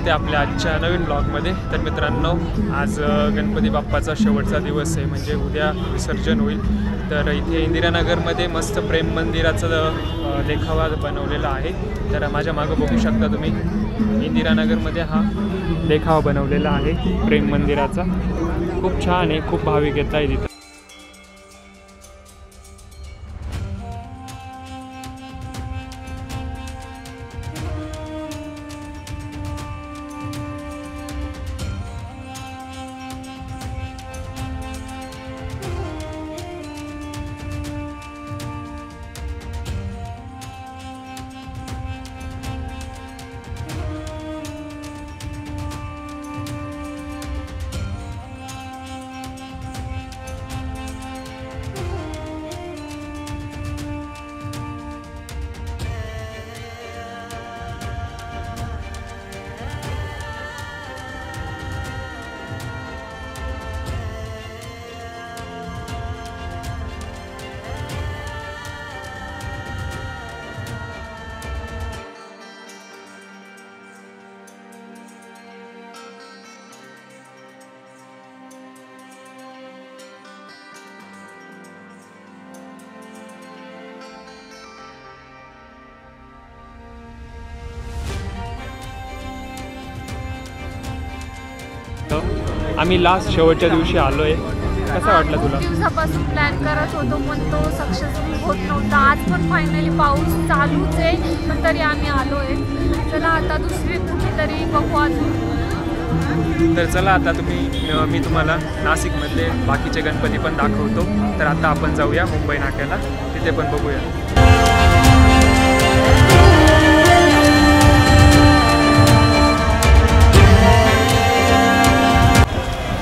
स्वागत आहे आपल्या आजच्या नवीन ब्लॉगमध्ये। तर मित्रांनो, आज गणपती बाप्पाचा शेवटचा दिवस आहे, म्हणजे उद्या विसर्जन होईल। तर इथे इंदिरानगरमध्ये मस्त प्रेम मंदिराचा देखावा बनवलेला आहे। तर माझ्या मागं बघू शकता तुम्ही, इंदिरानगरमध्ये हा देखावा बनवलेला आहे प्रेम मंदिराचा। खूप छान आहे, खूप भाविक येत आहेत इथं। आम्ही लास्ट शेवटच्या दिवशी आलोय। कसं वाटलं तुला? दिवसापासून प्लॅन करत होतो, पण तो सक्सेसफुल होत नव्हता। आज पण फायनली पाऊस चालूच आहे, पण तरी आम्ही आलोय। चला आता दुसरी कुठेतरी बघू अजून। तर चला आता मी तुम्हाला नाशिकमधले बाकीचे गणपती पण दाखवतो। तर आता आपण जाऊया मुंबई नाक्याला, तिथे पण बघूया।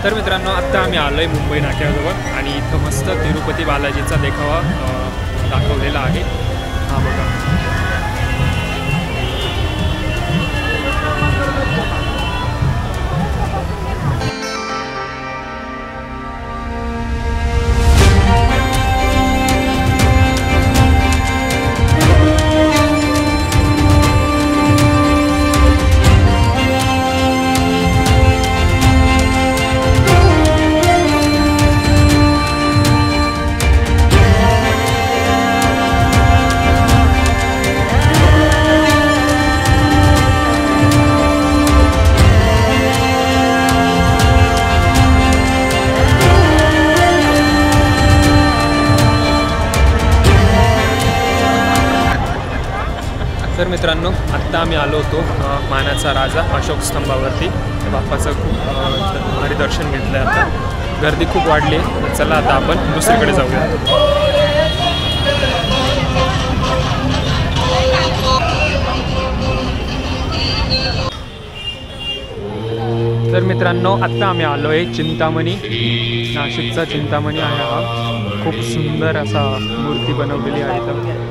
तर मित्रांनो, आत्ता आम्ही आलो आहे मुंबई नाक्याजवळ आणि इथं मस्त तिरुपती बालाजीचा देखावा दाखवलेला आहे। हा बघा, तर मित्रांनो, आत्ता आम्ही आलो होतो मानाचा राजा अशोक स्तंभावरती। बाप्पाचं खूप भारी दर्शन घेतलं आहे। आता गर्दी खूप वाढली आहे। चला आता आपण दुसरीकडे जाऊया। तर मित्रांनो, आत्ता आम्ही आलो आहे चिंतामणी, नाशिकचा चिंतामणी आहे हा। खूप सुंदर असा मूर्ती बनवलेली आहे इथं।